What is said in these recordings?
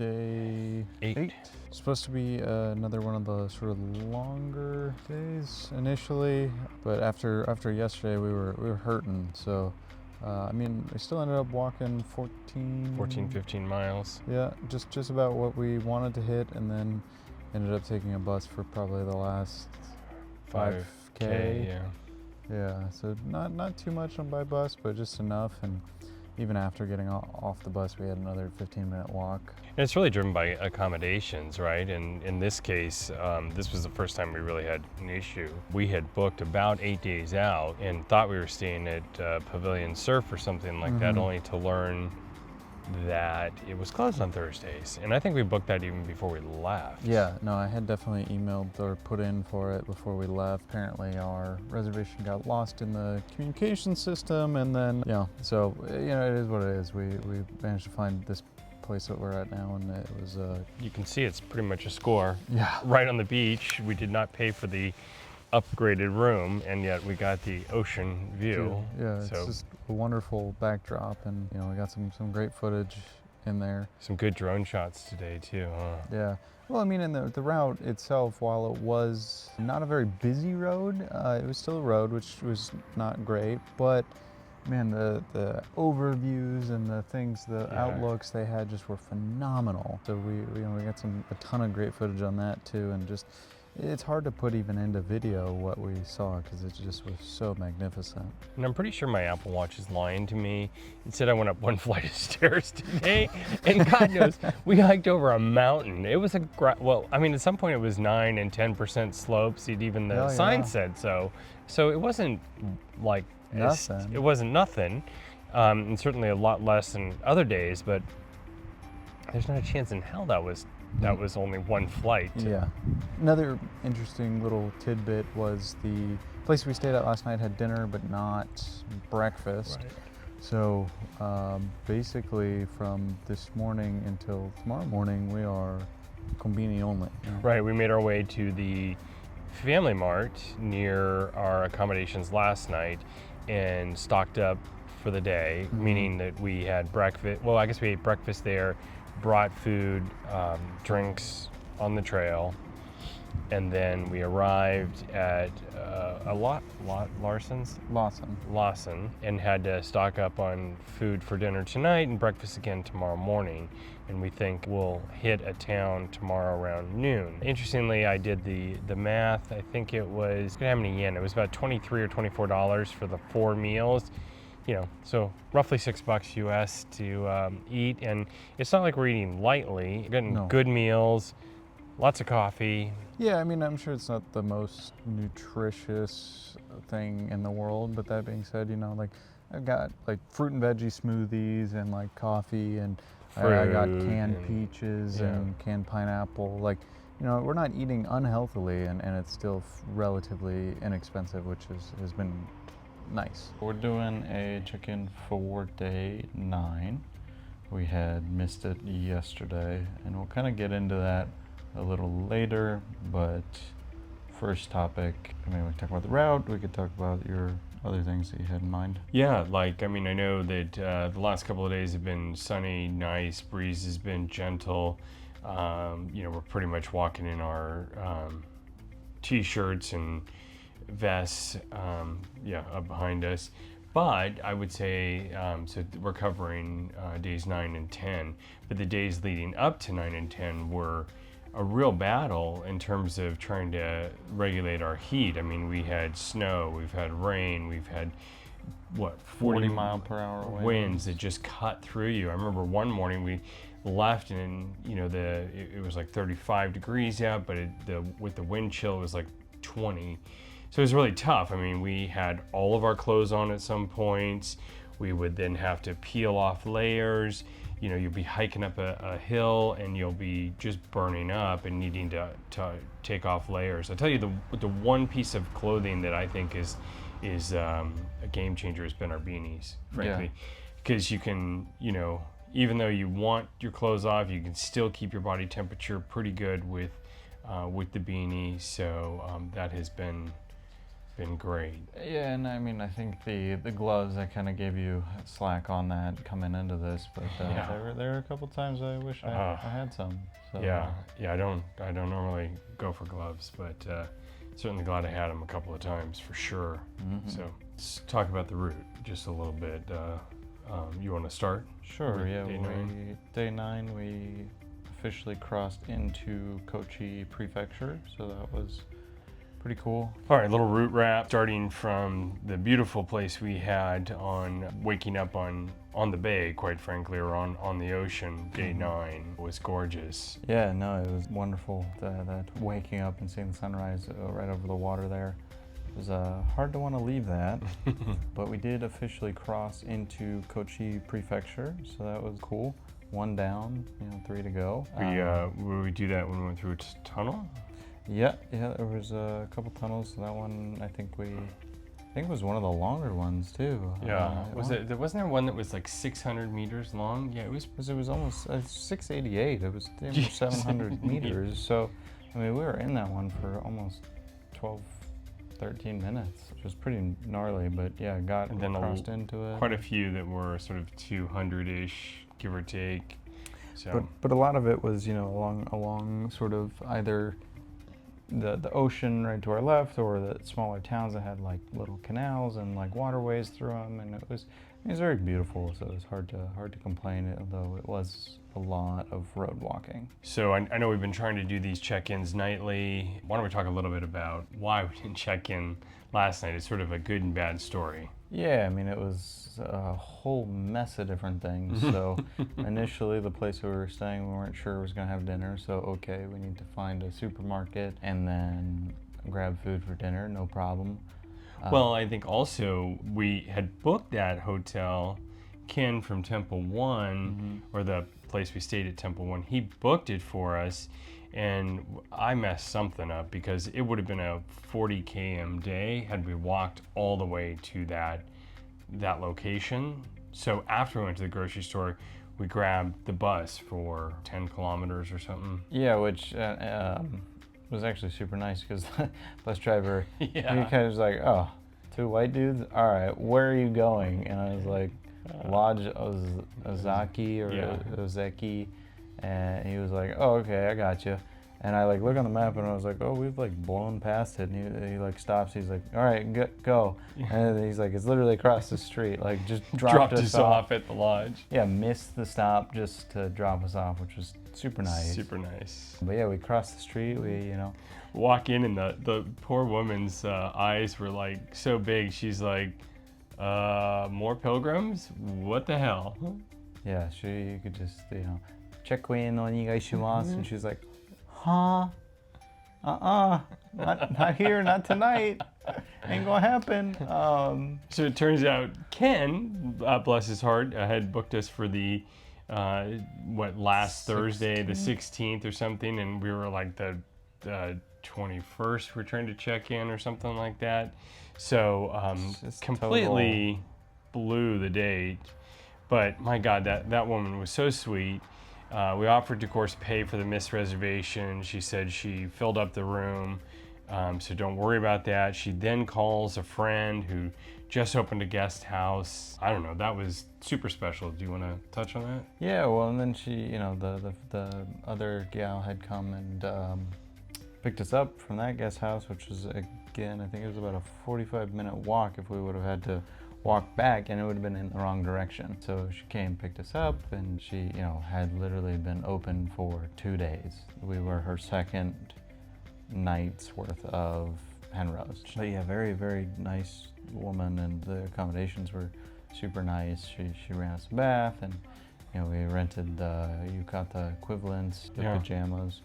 day 8. It's supposed to be another one of the sort of longer days initially, but after yesterday we were hurting. So I mean, we still ended up walking 15 miles. Yeah, just about what we wanted to hit, and then ended up taking a bus for probably the last 5K. Yeah, so not too much by bus, but just enough. And even after getting off the bus, we had another 15-minute walk. And it's really driven by accommodations, right? And in this case, this was the first time we really had an issue. We had booked about 8 days out and thought we were staying at Pavilion Surf or something like that, only to learn that it was closed on Thursdays. And I think we booked that even before we left. Yeah, no, I had definitely emailed or put in for it before we left. Apparently our reservation got lost in the communication system, and then, so, it is what it is. We managed to find this place that we're at now, and it was you can see it's pretty much a score. Yeah. Right on the beach. We did not pay for the upgraded room, and yet we got the ocean view. Yeah, it's just a wonderful backdrop, and we got some great footage in there. Some good drone shots today too, huh? Yeah. Well, I mean, and the route itself, while it was not a very busy road, it was still a road, which was not great, but man, the overviews and the things, the outlooks they had just were phenomenal. So we got a ton of great footage on that too, and just, it's hard to put even into video what we saw because it just was so magnificent. And I'm pretty sure my Apple Watch is lying to me. It said I went up one flight of stairs today, and God knows, we hiked over a mountain. It was at some point it was 9 and 10% slopes. Even the sign said so. So it wasn't like nothing. It wasn't nothing, and certainly a lot less than other days. But there's not a chance in hell that was only one flight. Yeah. Another interesting little tidbit was the place we stayed at last night had dinner but not breakfast. Right. So basically from this morning until tomorrow morning we are combini only. Right, we made our way to the Family Mart near our accommodations last night and stocked up for the day, meaning that we had breakfast. Well, I guess we ate breakfast there, brought food, drinks on the trail, and then we arrived at Lawson, and had to stock up on food for dinner tonight and breakfast again tomorrow morning. And we think we'll hit a town tomorrow around noon. Interestingly, I did the math. I think it was, how many yen? It was about $23 or $24 for the 4 meals. So roughly $6 US to eat, and it's not like we're eating lightly. We're getting good meals, lots of coffee. Yeah, I mean, I'm sure it's not the most nutritious thing in the world, but that being said, I've got like fruit and veggie smoothies and like coffee, and I got canned peaches and canned pineapple. We're not eating unhealthily, and it's still relatively inexpensive, which has been nice. We're doing a check-in for day 9. We had missed it yesterday, and we'll kind of get into that a little later, but first topic, we can talk about the route, we could talk about your other things that you had in mind. Yeah, I know that the last couple of days have been sunny, nice, breeze has been gentle. We're pretty much walking in our t-shirts and vests, up behind us. But I would say, so we're covering days 9 and 10, but the days leading up to 9 and 10 were a real battle in terms of trying to regulate our heat. I mean, we had snow, we've had rain, we've had 40 mile per hour winds that just cut through you. I remember one morning we left, and it was like 35 degrees out, but with the wind chill it was like 20. So it was really tough. I mean, we had all of our clothes on at some points. We would then have to peel off layers. You'll be hiking up a hill and you'll be just burning up and needing to take off layers. I'll tell you, the one piece of clothing that I think is a game changer has been our beanies, frankly. Because you can, even though you want your clothes off, you can still keep your body temperature pretty good with the beanie. So that has been been great. Yeah, and I mean, I think the gloves, I kind of gave you slack on that coming into this, but there were a couple times I wish I had some. So. Yeah, I don't normally go for gloves, but certainly glad I had them a couple of times for sure. Mm-hmm. So let's talk about the route just a little bit. You want to start? Sure. Yeah. Day 9, we officially crossed into Kochi Prefecture, so that was pretty cool. All right, little route wrap, starting from the beautiful place we had on waking up on the bay, quite frankly, or on the ocean. Day 9 was gorgeous. Yeah, no, it was wonderful. That waking up and seeing the sunrise right over the water there. It was hard to want to leave that, but we did officially cross into Kochi Prefecture, so that was cool. 1 down, 3 to go. Will we do that when we went through a tunnel? Yeah, there was a couple tunnels. That one, I think it was one of the longer ones too. Yeah, wasn't there one that was like 600 meters long? Yeah, it was. Because it was almost 688. It was 700 meters. So, I mean, we were in that one for almost 12, 13 minutes, which was pretty gnarly. But yeah, crossed into it. Quite a few that were sort of 200-ish, give or take. So. But a lot of it was, along sort of either the ocean right to our left, or the smaller towns that had like little canals and like waterways through them, and it was very beautiful. So it was hard to complain, although it was a lot of road walking. So I know we've been trying to do these check-ins nightly. Why don't we talk a little bit about why we didn't check in last night? It's sort of a good and bad story. Yeah, I mean, it was a whole mess of different things. So initially, the place we were staying, we weren't sure was going to have dinner. So, okay, we need to find a supermarket and then grab food for dinner, no problem. Well, I think also we had booked that hotel. Ken from Temple One, or the place we stayed at Temple One, he booked it for us. And I messed something up because it would have been a 40 km day had we walked all the way to that location. So after we went to the grocery store, we grabbed the bus for 10 kilometers or something. Yeah, which was actually super nice because the bus driver, he kind of was like, oh, 2 white dudes? All right, where are you going? And I was like, Lodge Ozaki or Ozeki. And he was like, oh, okay, I got you. And I like look on the map and I was like, oh, we've like blown past it. And he like stops. He's like, all right, go. And he's like, it's literally across the street. Like just dropped us off at the lodge. Yeah, missed the stop just to drop us off, which was super nice. Super nice. But yeah, we crossed the street. We, walk in and the poor woman's eyes were like so big. She's like, more pilgrims? What the hell? Yeah, you could just, check-in onegaishimasu, and she's like, huh? Not here, not tonight. Ain't gonna happen. So it turns out Ken, bless his heart, had booked us for the last Thursday, the 16th or something, and we were like the 21st we're trying to check in or something like that. So completely blew the date. But my God, that woman was so sweet. We offered to, of course, pay for the missed reservation. She said she filled up the room, so don't worry about that. She then calls a friend who just opened a guest house. I don't know, that was super special. Do you want to touch on that? Yeah, well, and then she, the other gal had come and picked us up from that guest house, which was, again, I think it was about a 45-minute walk if we would have had to walk back, and it would have been in the wrong direction. So she came, picked us up, and she, had literally been open for 2 days. We were her second night's worth of Penrose. But yeah, very, very nice woman, and the accommodations were super nice. She ran us a bath, and we rented the yukata equivalents, the pajamas.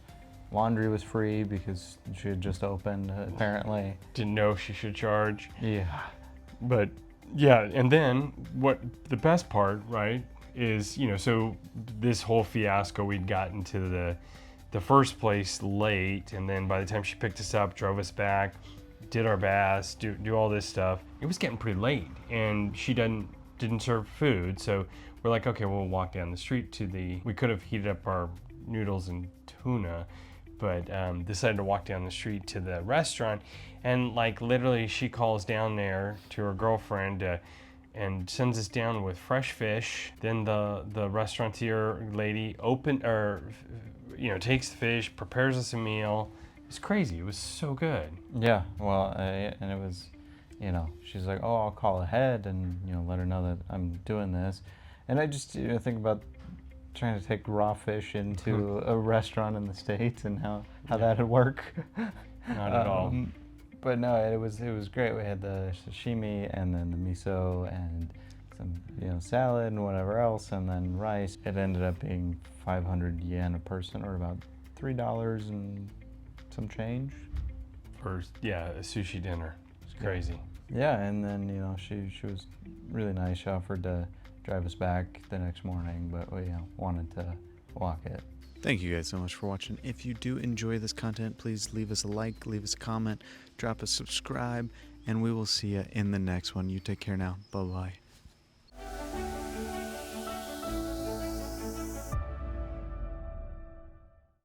Laundry was free because she had just opened, apparently. Didn't know she should charge. Yeah. But yeah, and then what the best part, right, is, so this whole fiasco, we'd gotten to the first place late, and then by the time she picked us up, drove us back, did our best, do all this stuff, it was getting pretty late, and she didn't serve food, so we're like, okay, we'll walk down the street we could have heated up our noodles and tuna, but decided to walk down the street to the restaurant, and like literally she calls down there to her girlfriend and sends us down with fresh fish. Then the restaurateur lady takes the fish, prepares us a meal. It's crazy. It was so good. Yeah, well, and it was, she's like, oh, I'll call ahead and, let her know that I'm doing this. And I just, think about trying to take raw fish into a restaurant in the States and how that'd work. Not at all. But no, it was great. We had the sashimi and then the miso and some, salad and whatever else, and then rice. It ended up being 500 yen a person, or about $3 and some change. For a sushi dinner. It's crazy. Yeah, and then she was really nice. She offered to drive us back the next morning, but we wanted to walk it. Thank you guys so much for watching. If you do enjoy this content, please leave us a like, leave us a comment, drop a subscribe, and we will see you in the next one. You take care now. Bye-bye.